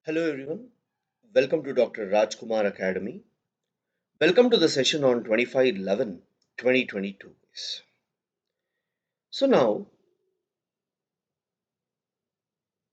Hello everyone, welcome to Dr. Rajkumar Academy. Welcome to the session on 25/11/2022. So now,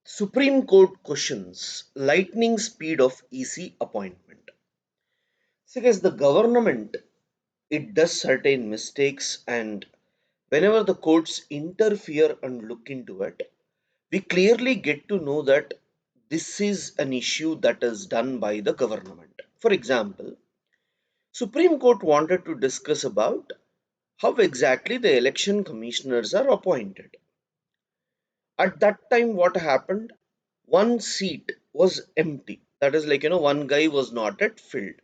Supreme Court questions lightning speed of EC appointment. So guys, the government, it does certain mistakes, and whenever the courts interfere and look into it, we clearly get to know that this is an issue that is done by the government. For example, Supreme Court wanted to discuss about how exactly the election commissioners are appointed. At that time, what happened? One seat was empty. That is like, one guy was not at filled.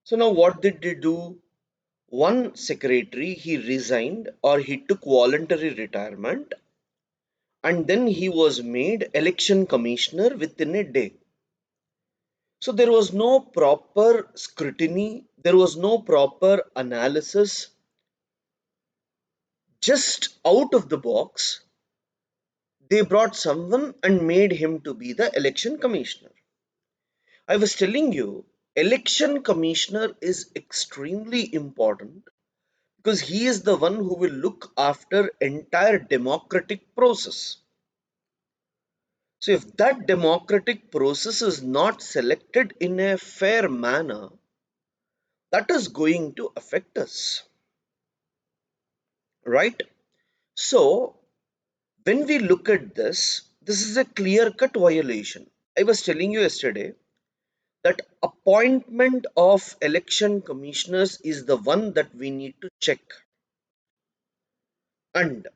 So now what did they do? One secretary, he resigned or he took voluntary retirement, and then he was made election commissioner within a day. So there was no proper scrutiny, there was no proper analysis, just out of the box they brought someone and made him to be the election commissioner. I was telling you, election commissioner is extremely important because he is the one who will look after entire democratic process. So if that democratic process is not selected in a fair manner, that is going to affect us, right? So when we look at this is a clear cut violation. I was telling you yesterday that appointment of election commissioners is the one that we need to check. And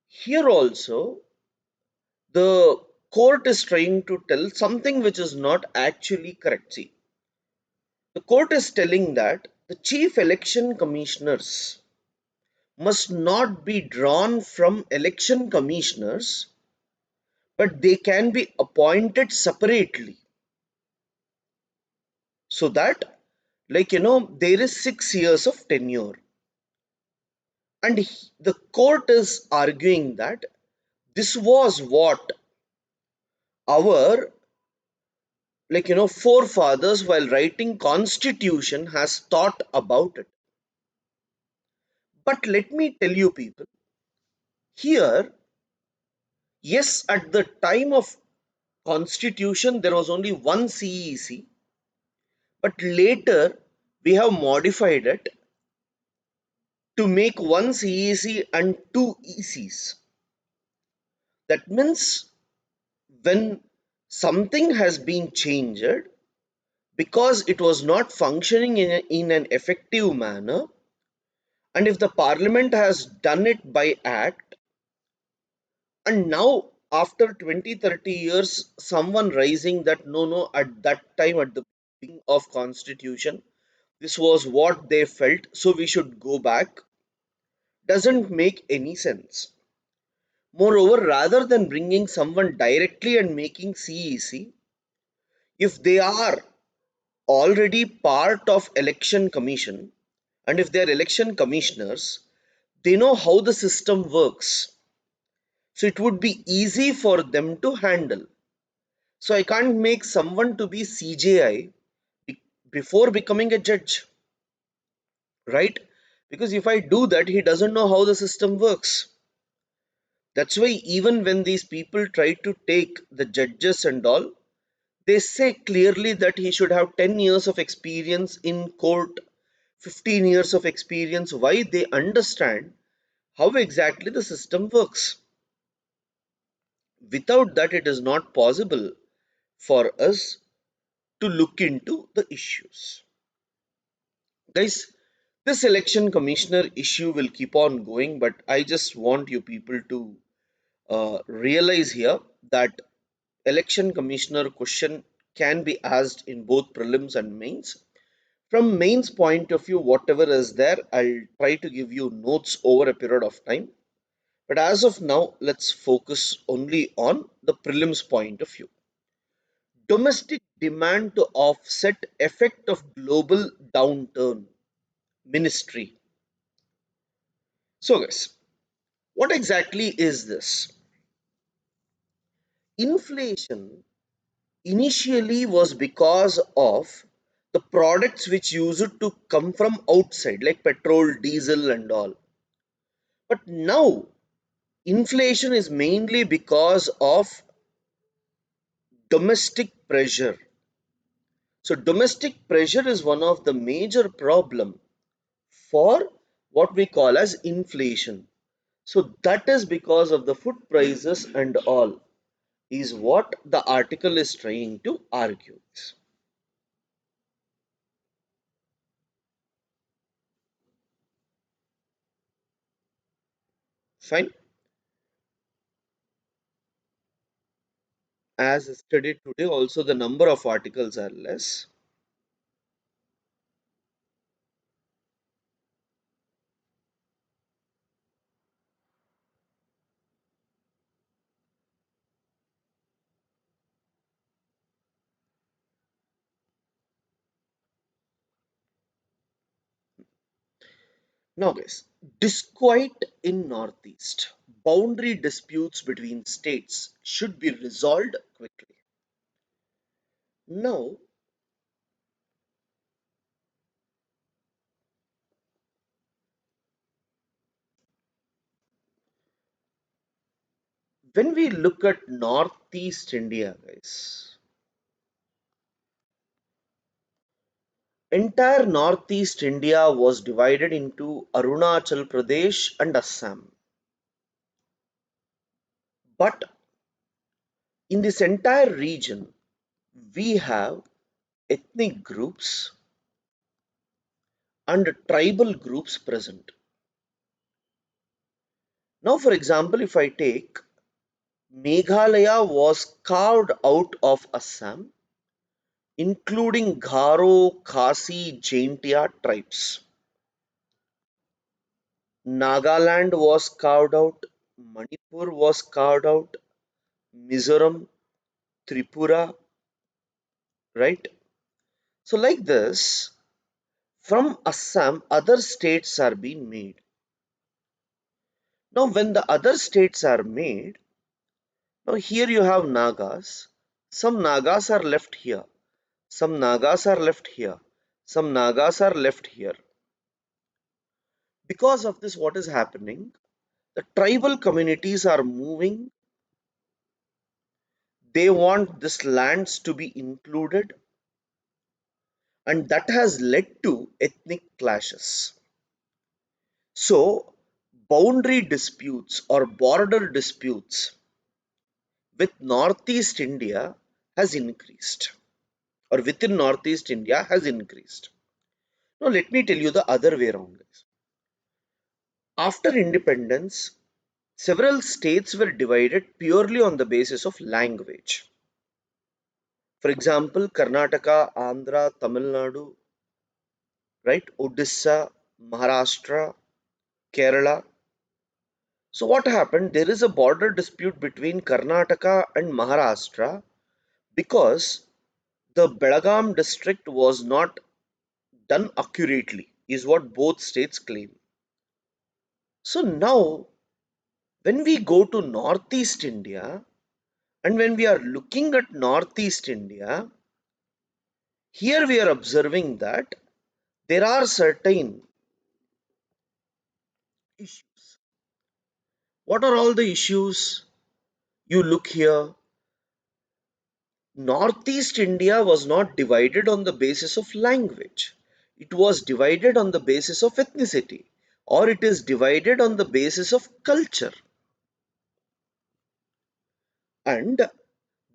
here also, the court is trying to tell something which is not actually correct. See, the court is telling that the chief election commissioners must not be drawn from election commissioners, but they can be appointed separately. So that, there is 6 years of tenure. And the court is arguing that this was what our forefathers while writing constitution has thought about it. But let me tell you people, here, yes, at the time of constitution there was only one CEC, but later we have modified it to make one CEC and two ECs. That means when something has been changed because it was not functioning in an effective manner, and if the parliament has done it by act, and now after 20-30 years someone rising that no, at that time, at the beginning of constitution, this was what they felt, so we should go back, doesn't make any sense. Moreover, rather than bringing someone directly and making CEC, if they are already part of election commission, and if they are election commissioners, they know how the system works, so it would be easy for them to handle. So I can't make someone to be CJI before becoming a judge, right? Because if I do that, he doesn't know how the system works. That's why even when these people try to take the judges and all, they say clearly that he should have 10 years of experience in court, 15 years of experience. Why? They understand how exactly the system works. Without that, it is not possible for us to look into the issues. Guys, this election commissioner issue will keep on going, but I just want you people to realize here that election commissioner question can be asked in both prelims and mains. From mains point of view, whatever is there, I'll try to give you notes over a period of time. But as of now, let's focus only on the prelims point of view. Domestic demand to offset effect of global downturn ministry. So guys, what exactly is this? Inflation initially was because of the products which used to come from outside, like petrol, diesel, and all. But now, inflation is mainly because of domestic pressure. So, domestic pressure is one of the major problem for what we call as inflation. So, that is because of the food prices and all, is what the article is trying to argue. Fine. As studied today, also the number of articles are less. Now, guys, disquiet in Northeast. Boundary disputes between states should be resolved quickly. Now, when we look at Northeast India, guys, entire Northeast India was divided into Arunachal Pradesh and Assam. But in this entire region, we have ethnic groups and tribal groups present. Now, for example, if I take Meghalaya was carved out of Assam, including Garo, Khasi, Jaintia tribes. Nagaland was carved out, Manipur was carved out, Mizoram, Tripura, right? So, like this, from Assam, other states are being made. Now, when the other states are made, now here you have Nagas. Some Nagas are left here. Some Nagas are left here. Some Nagas are left here. Because of this, what is happening? The tribal communities are moving. They want this lands to be included, and that has led to ethnic clashes. So, boundary disputes or border disputes with Northeast India has increased, or within Northeast India has increased. Now, let me tell you the other way around, guys. After independence, several states were divided purely on the basis of language. For example, Karnataka, Andhra, Tamil Nadu, right? Odisha, Maharashtra, Kerala. So what happened? There is a border dispute between Karnataka and Maharashtra because the Belgaum district was not done accurately, is what both states claim. So now, when we go to Northeast India and when we are looking at Northeast India, here we are observing that there are certain issues. What are all the issues? You look here. Northeast India was not divided on the basis of language. It was divided on the basis of ethnicity, or it is divided on the basis of culture. And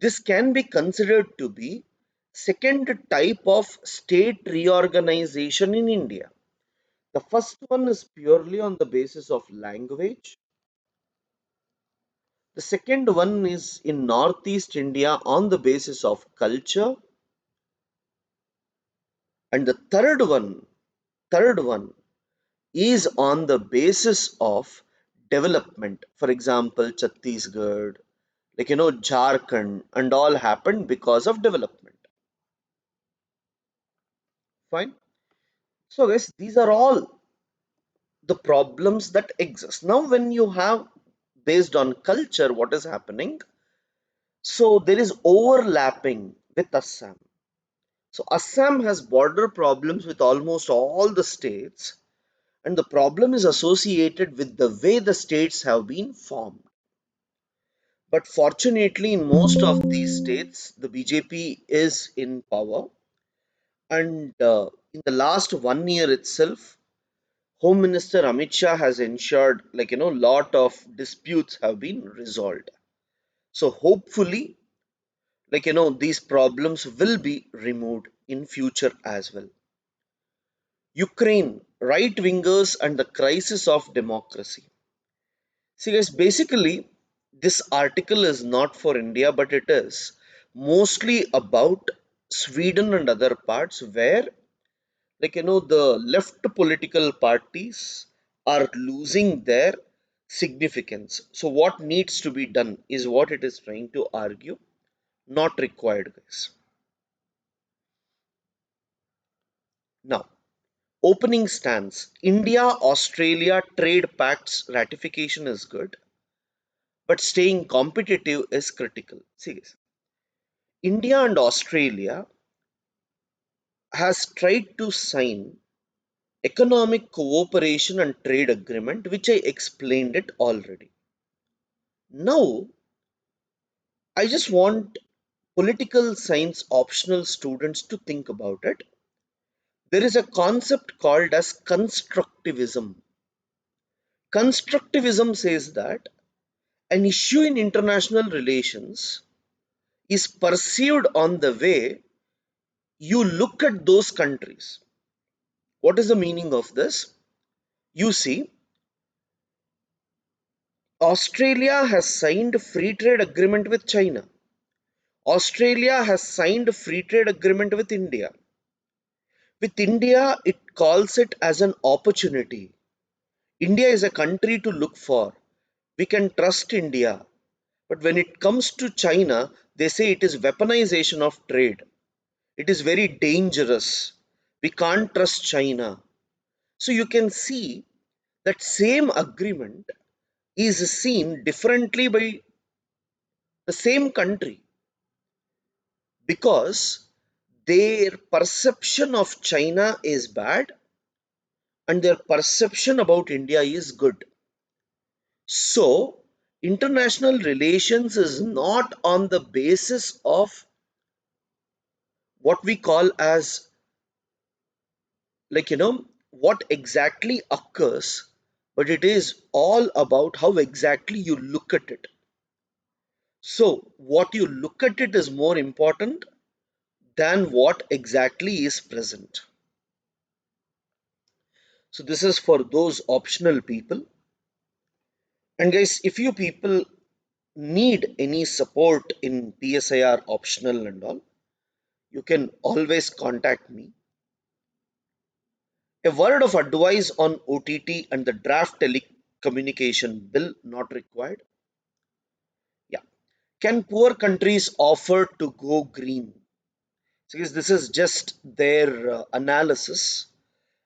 this can be considered to be second type of state reorganization in India. The first one is purely on the basis of language. The second one is in Northeast India on the basis of culture. And the third one is on the basis of development. For example, Chhattisgarh, Jharkhand, and all happened because of development. Fine. So, guys, these are all the problems that exist. Now, when you have based on culture, what is happening? So there is overlapping with Assam. So Assam has border problems with almost all the states, and the problem is associated with the way the states have been formed. But fortunately, in most of these states, the BJP is in power, and in the last 1 year itself, Home Minister Amit Shah has ensured, lot of disputes have been resolved. So hopefully, these problems will be removed in future as well. Ukraine, right wingers and the crisis of democracy. See, guys, basically, this article is not for India, but it is mostly about Sweden and other parts where, the left political parties are losing their significance. So, what needs to be done is what it is trying to argue, not required, guys. Now, opening stance India Australia trade pacts ratification is good, but staying competitive is critical. See, India and Australia has tried to sign economic cooperation and trade agreement, which I explained it already. Now, I just want political science optional students to think about it. There is a concept called as constructivism. Constructivism says that an issue in international relations is perceived on the way you look at those countries. What is the meaning of this? You see, Australia has signed a free trade agreement with China. Australia has signed a free trade agreement with India. With India, it calls it as an opportunity. India is a country to look for. We can trust India. But when it comes to China, they say it is weaponization of trade. It is very dangerous. We can't trust China. So you can see that same agreement is seen differently by the same country because their perception of China is bad and their perception about India is good. So, international relations is not on the basis of what we call as, what exactly occurs, but it is all about how exactly you look at it. So, what you look at it is more important than what exactly is present. So, this is for those optional people. And guys, if you people need any support in PSIR optional and all, you can always contact me. A word of advice on OTT and the draft telecommunication bill not required. Yeah. Can poor countries afford to go green? Because this is just their analysis,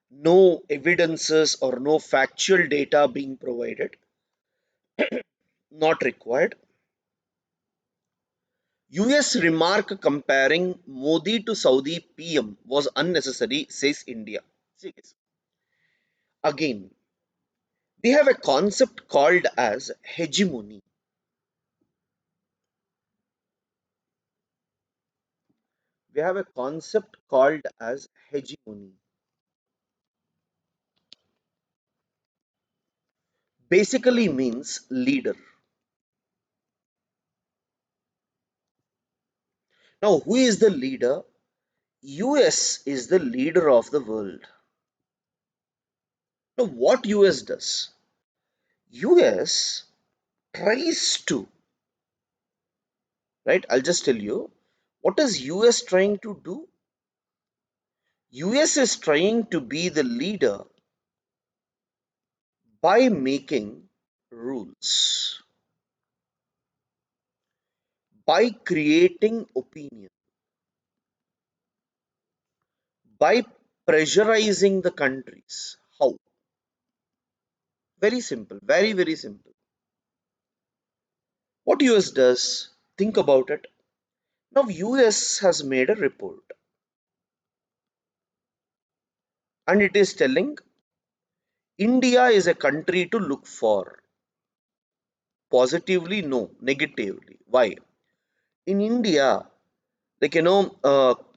no evidences or no factual data being provided, not required. US remark comparing Modi to Saudi PM was unnecessary, says India. See, again, we have a concept called as hegemony. We have a concept called as hegemony. Basically means leader. Now, who is the leader? US is the leader of the world. Now, what US does? US tries to, right? I'll just tell you. What is US trying to do? US is trying to be the leader by making rules, by creating opinion, by pressurizing the countries. How? Very simple, very, very simple. What US does? think about it. Now US has made a report and it is telling India is a country to look for. Positively, no, negatively. Why? In India,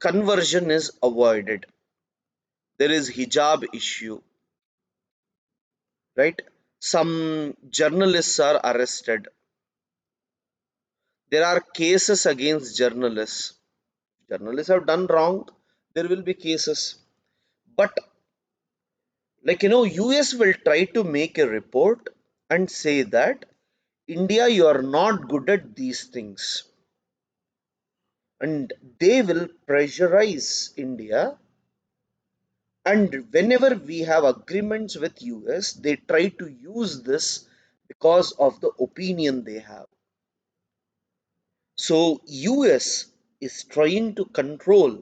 conversion is avoided. There is hijab issue, right? Some journalists are arrested. There are cases against journalists. Journalists have done wrong, there will be cases. But US will try to make a report and say that India, you are not good at these things. And they will pressurize India. And whenever we have agreements with US, they try to use this because of the opinion they have. So US is trying to control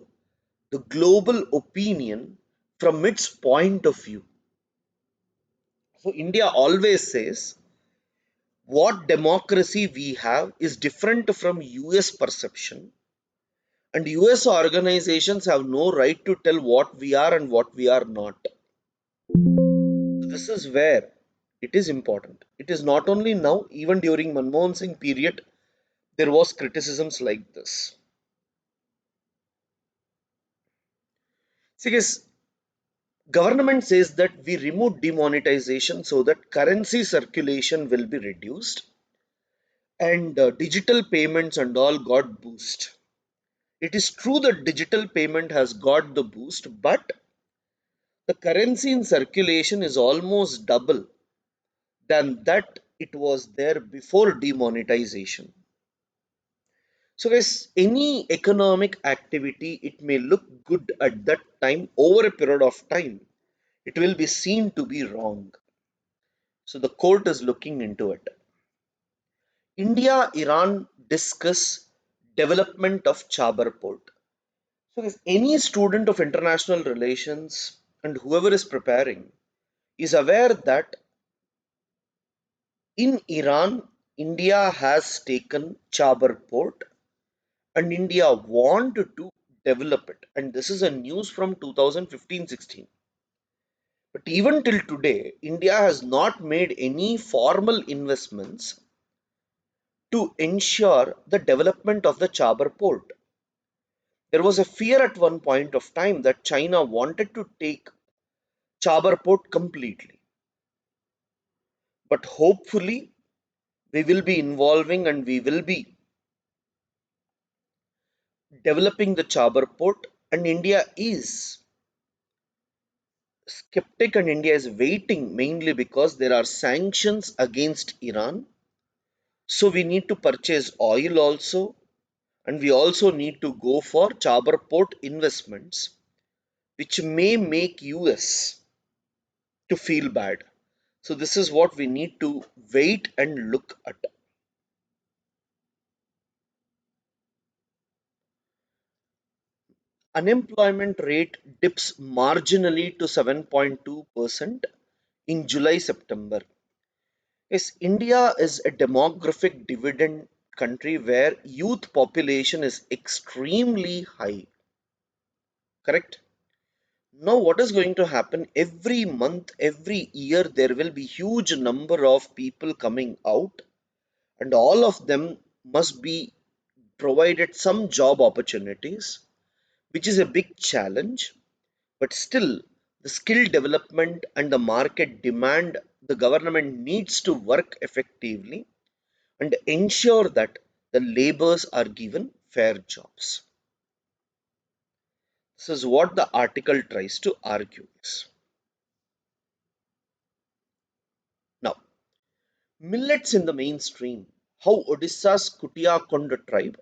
the global opinion from its point of view. So India always says what democracy we have is different from US perception, and US organizations have no right to tell what we are and what we are not. This is where it is important. It is not only now, even during Manmohan Singh period, there was criticisms like this. See, guys, government says that we remove demonetization so that currency circulation will be reduced and digital payments and all got boost. It is true that digital payment has got the boost, but the currency in circulation is almost double than that it was there before demonetization. So guys, any economic activity, it may look good at that time. Over a period of time, it will be seen to be wrong. So the court is looking into it. India, Iran discuss development of Chabahar port. So guys, any student of international relations and whoever is preparing is aware that in Iran, India has taken Chabahar port and India wanted to develop it. And this is a news from 2015-16. But even till today, India has not made any formal investments to ensure the development of the Chabahar port. There was a fear at one point of time that China wanted to take Chabahar port completely. But hopefully, we will be involving and we will be developing the Chabahar port, and India is skeptic and India is waiting mainly because there are sanctions against Iran. So we need to purchase oil also, and we also need to go for Chabahar port investments, which may make US to feel bad. So this is what we need to wait and look at. Unemployment rate dips marginally to 7.2% in July September. Yes, India is a demographic dividend country where youth population is extremely high. Correct? Now, what is going to happen every month, every year, there will be huge number of people coming out, and all of them must be provided some job opportunities, which is a big challenge. But still, the skill development and the market demand, the government needs to work effectively and ensure that the laborers are given fair jobs. This is what the article tries to argue. Now, millets in the mainstream. How Odisha's Kutiakonda tribe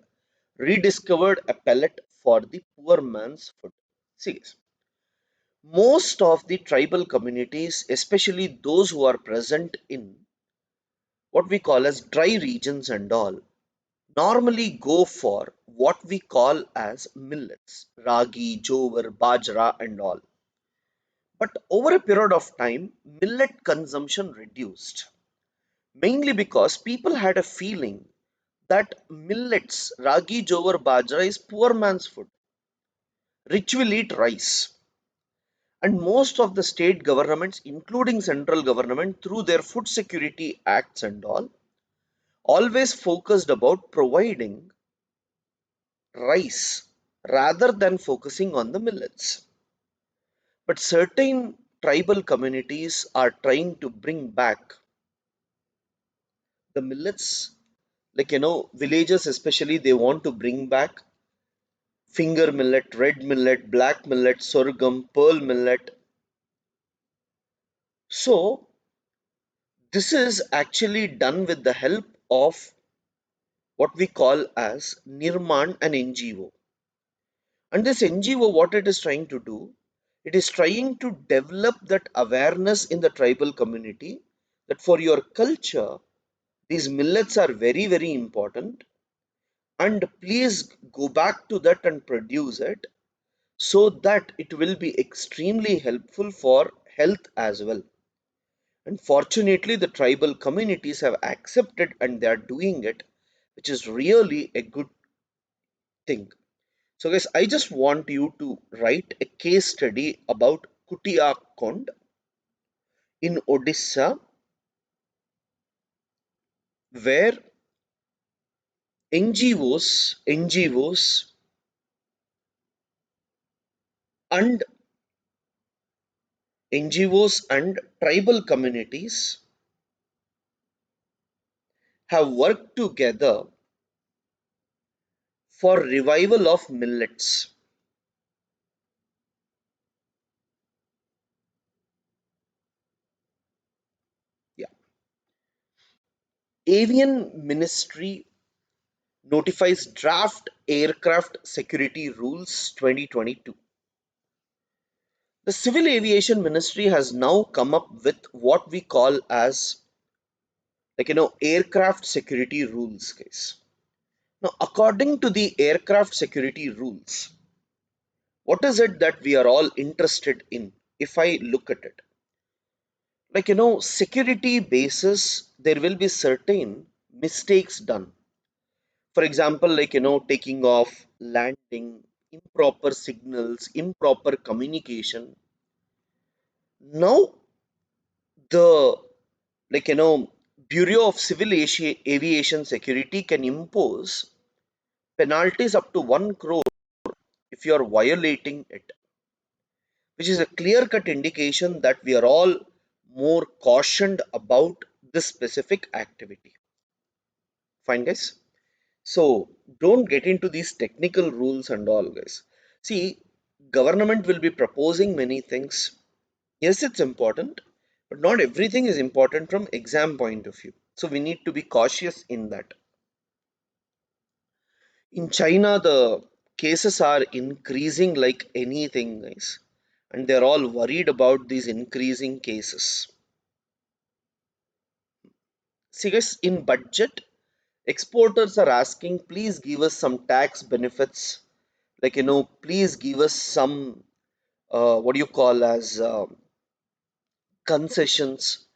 rediscovered a pellet for the poor man's food. See, most of the tribal communities, especially those who are present in what we call as dry regions and all, normally go for what we call as millets, ragi, jowar, bajra, and all. But over a period of time, millet consumption reduced, mainly because people had a feeling that millets, ragi, jowar, bajra is poor man's food. Rich will eat rice. And most of the state governments, including central government, through their food security acts and all, always focused about providing rice rather than focusing on the millets. But certain tribal communities are trying to bring back the millets, like villages especially, they want to bring back finger millet, red millet, black millet, sorghum, pearl millet. So this is actually done with the help of what we call as Nirman, an NGO. And this NGO, what it is trying to do, it is trying to develop that awareness in the tribal community that for your culture, these millets are very, very important. And please go back to that and produce it so that it will be extremely helpful for health as well. And fortunately, the tribal communities have accepted and they are doing it, which is really a good thing. So, guys, I just want you to write a case study about Kutia Kond in Odisha, where NGOs, and NGOs and tribal communities have worked together for revival of millets. Yeah. Avian Ministry notifies draft aircraft security rules 2022. The Civil Aviation Ministry has now come up with what we call as aircraft security rules, guys. Now, according to the aircraft security rules, what is it that we are all interested in? If I look at it, security basis, there will be certain mistakes done. For example, taking off, landing, improper signals, improper communication. Now, the Bureau of Civil Aviation Security can impose penalties up to 1 crore if you are violating it, which is a clear cut indication that we are all more cautioned about this specific activity. Fine, guys. So don't get into these technical rules and all, guys. See, government will be proposing many things. Yes, it's important, but not everything is important from exam point of view. So we need to be cautious in that. In China, the cases are increasing like anything, guys, and they're all worried about these increasing cases. See, guys, in budget, exporters are asking, please give us some tax benefits, please give us some what do you call as concessions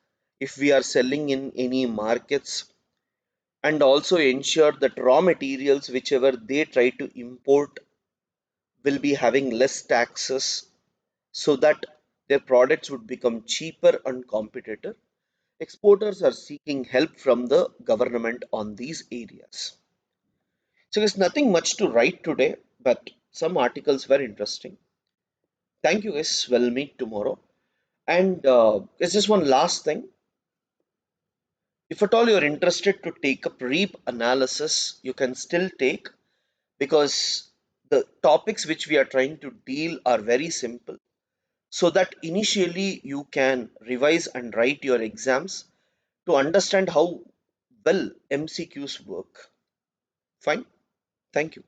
if we are selling in any markets, and also ensure that raw materials whichever they try to import will be having less taxes so that their products would become cheaper and competitive. Exporters are seeking help from the government on these areas. So there's nothing much to write today, but some articles were interesting. Thank you guys. We'll meet tomorrow. And there's just one last thing. If at all you're interested to take up REAP analysis, you can still take, because the topics which we are trying to deal are very simple. So that initially you can revise and write your exams to understand how well MCQs work. Fine. Thank you.